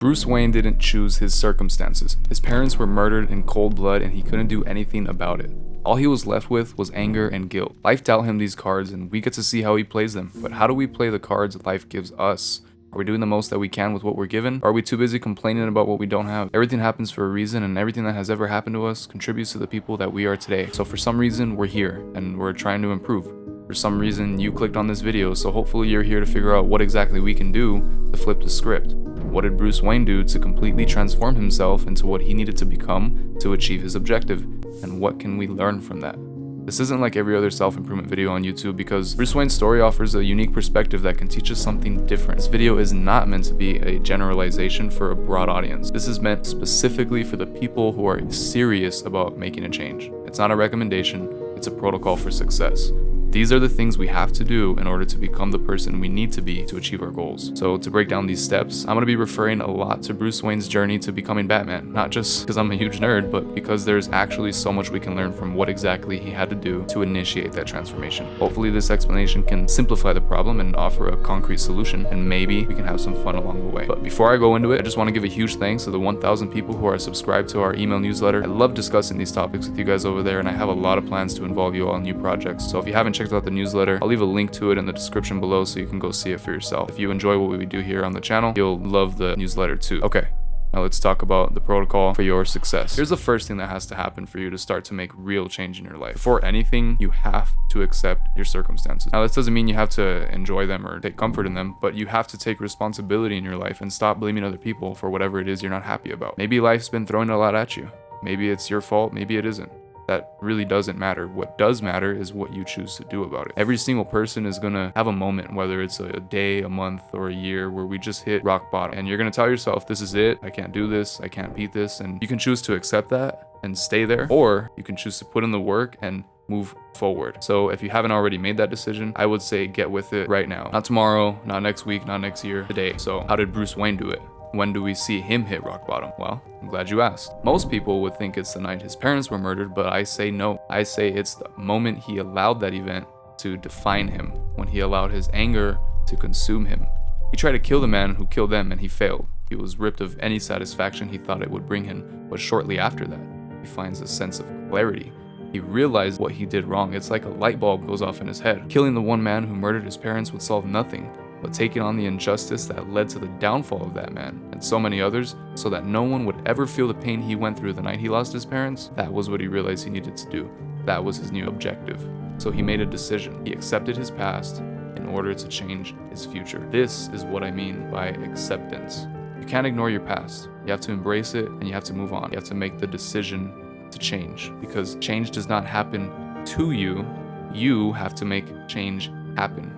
Bruce Wayne didn't choose his circumstances. His parents were murdered in cold blood and he couldn't do anything about it. All he was left with was anger and guilt. Life dealt him these cards and we get to see how he plays them. But how do we play the cards life gives us? Are we doing the most that we can with what we're given? Or are we too busy complaining about what we don't have? Everything happens for a reason, and everything that has ever happened to us contributes to the people that we are today. So for some reason, we're here and we're trying to improve. For some reason, you clicked on this video, so hopefully you're here to figure out what exactly we can do to flip the script. What did Bruce Wayne do to completely transform himself into what he needed to become to achieve his objective? And what can we learn from that? This isn't like every other self-improvement video on YouTube because Bruce Wayne's story offers a unique perspective that can teach us something different. This video is not meant to be a generalization for a broad audience. This is meant specifically for the people who are serious about making a change. It's not a recommendation, it's a protocol for success. These are the things we have to do in order to become the person we need to be to achieve our goals. So to break down these steps, I'm going to be referring a lot to Bruce Wayne's journey to becoming Batman. Not just because I'm a huge nerd, but because there's actually so much we can learn from what exactly he had to do to initiate that transformation. Hopefully this explanation can simplify the problem and offer a concrete solution, and maybe we can have some fun along the way. But before I go into it, I just want to give a huge thanks to the 1,000 people who are subscribed to our email newsletter. I love discussing these topics with you guys over there, and I have a lot of plans to involve you all in new projects. So if you haven't checked out the newsletter, I'll leave a link to it in the description below so you can go see it for yourself. If you enjoy what we do here on the channel, you'll love the newsletter too. Okay, now let's talk about the protocol for your success. Here's the first thing that has to happen for you to start to make real change in your life. Before anything, you have to accept your circumstances. Now, this doesn't mean you have to enjoy them or take comfort in them, but you have to take responsibility in your life and stop blaming other people for whatever it is you're not happy about. Maybe life's been throwing a lot at you. Maybe it's your fault, maybe it isn't. That really doesn't matter. What does matter is what you choose to do about it. Every single person is gonna have a moment, whether it's a day, a month, or a year, where we just hit rock bottom. And you're gonna tell yourself, this is it, I can't do this, I can't beat this. And you can choose to accept that and stay there, or you can choose to put in the work and move forward. So if you haven't already made that decision, I would say get with it right now. Not tomorrow, not next week, not next year, today. So how did Bruce Wayne do it? When do we see him hit rock bottom? Well, I'm glad you asked. Most people would think it's the night his parents were murdered, but I say no. I say it's the moment he allowed that event to define him, when he allowed his anger to consume him. He tried to kill the man who killed them and he failed. He was ripped of any satisfaction he thought it would bring him, but shortly after that, he finds a sense of clarity. He realized what he did wrong. It's like a light bulb goes off in his head. Killing the one man who murdered his parents would solve nothing, but taking on the injustice that led to the downfall of that man and so many others, so that no one would ever feel the pain he went through the night he lost his parents, that was what he realized he needed to do. That was his new objective. So he made a decision. He accepted his past in order to change his future. This is what I mean by acceptance. You can't ignore your past. You have to embrace it and you have to move on. You have to make the decision to change, because change does not happen to you. You have to make change happen.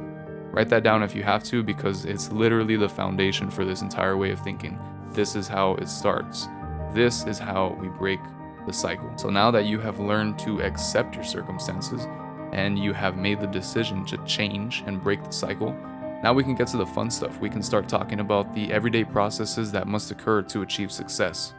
Write that down if you have to, because it's literally the foundation for this entire way of thinking. This is how it starts. This is how we break the cycle. So now that you have learned to accept your circumstances and you have made the decision to change and break the cycle, now we can get to the fun stuff. We can start talking about the everyday processes that must occur to achieve success.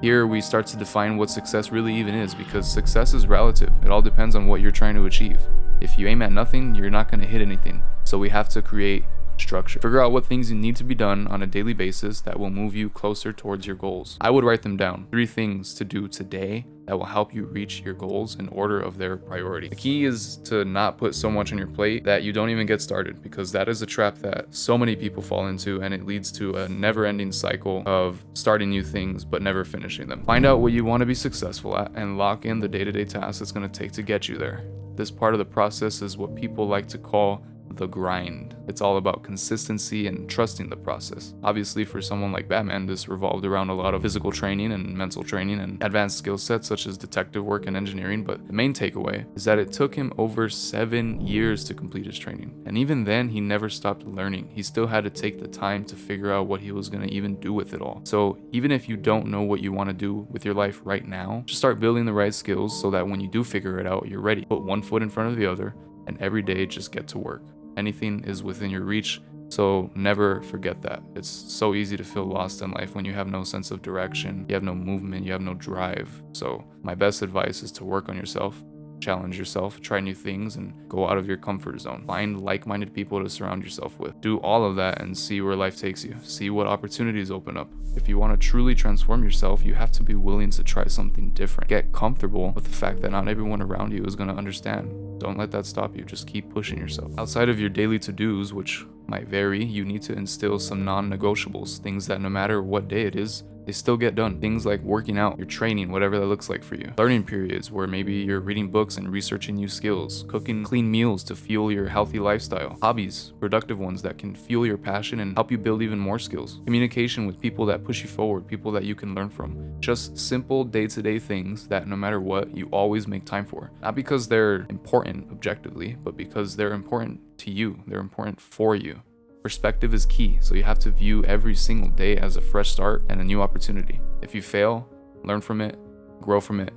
Here we start to define what success really even is, because success is relative. It all depends on what you're trying to achieve. If you aim at nothing, you're not going to hit anything. So we have to create structure. Figure out what things you need to be done on a daily basis that will move you closer towards your goals. I would write them down. 3 things to do today that will help you reach your goals in order of their priority. The key is to not put so much on your plate that you don't even get started, because that is a trap that so many people fall into, and it leads to a never-ending cycle of starting new things but never finishing them. Find out what you want to be successful at and lock in the day-to-day tasks it's going to take to get you there. This part of the process is what people like to call the grind. It's all about consistency and trusting the process. Obviously, for someone like Batman, this revolved around a lot of physical training and mental training and advanced skill sets such as detective work and engineering, but the main takeaway is that it took him over 7 years to complete his training. And even then, he never stopped learning. He still had to take the time to figure out what he was going to even do with it all. So even if you don't know what you want to do with your life right now, just start building the right skills so that when you do figure it out, you're ready. Put one foot in front of the other, and every day just get to work. Anything is within your reach, so never forget that. It's so easy to feel lost in life when you have no sense of direction, you have no movement, you have no drive. So my best advice is to work on yourself, Challenge yourself, try new things, and go out of your comfort zone. Find like-minded people to surround yourself with. Do all of that and see where life takes you. See what opportunities open up. If you want to truly transform yourself, you have to be willing to try something different. Get comfortable with the fact that not everyone around you is going to understand. Don't let that stop you. Just keep pushing yourself. Outside of your daily to-dos, which might vary, you need to instill some non-negotiables, things that no matter what day it is, they still get done. Things like working out, your training, whatever that looks like for you. Learning periods where maybe you're reading books and researching new skills. Cooking clean meals to fuel your healthy lifestyle. Hobbies, productive ones that can fuel your passion and help you build even more skills. Communication with people that push you forward, people that you can learn from. Just simple day-to-day things that no matter what, you always make time for. Not because they're important objectively, but because they're important to you. They're important for you. Perspective is key, so you have to view every single day as a fresh start and a new opportunity. If you fail, learn from it, grow from it.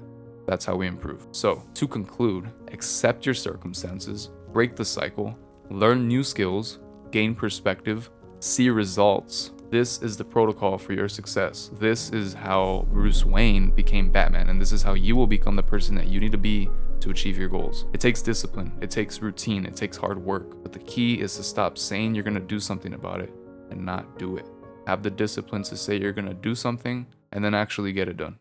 That's how we improve. So, to conclude, accept your circumstances, break the cycle, learn new skills, gain perspective, see results. This is the protocol for your success. This is how Bruce Wayne became Batman, and this is how you will become the person that you need to be to achieve your goals. It takes discipline, it takes routine, it takes hard work, but the key is to stop saying you're gonna do something about it and not do it. Have the discipline to say you're gonna do something and then actually get it done.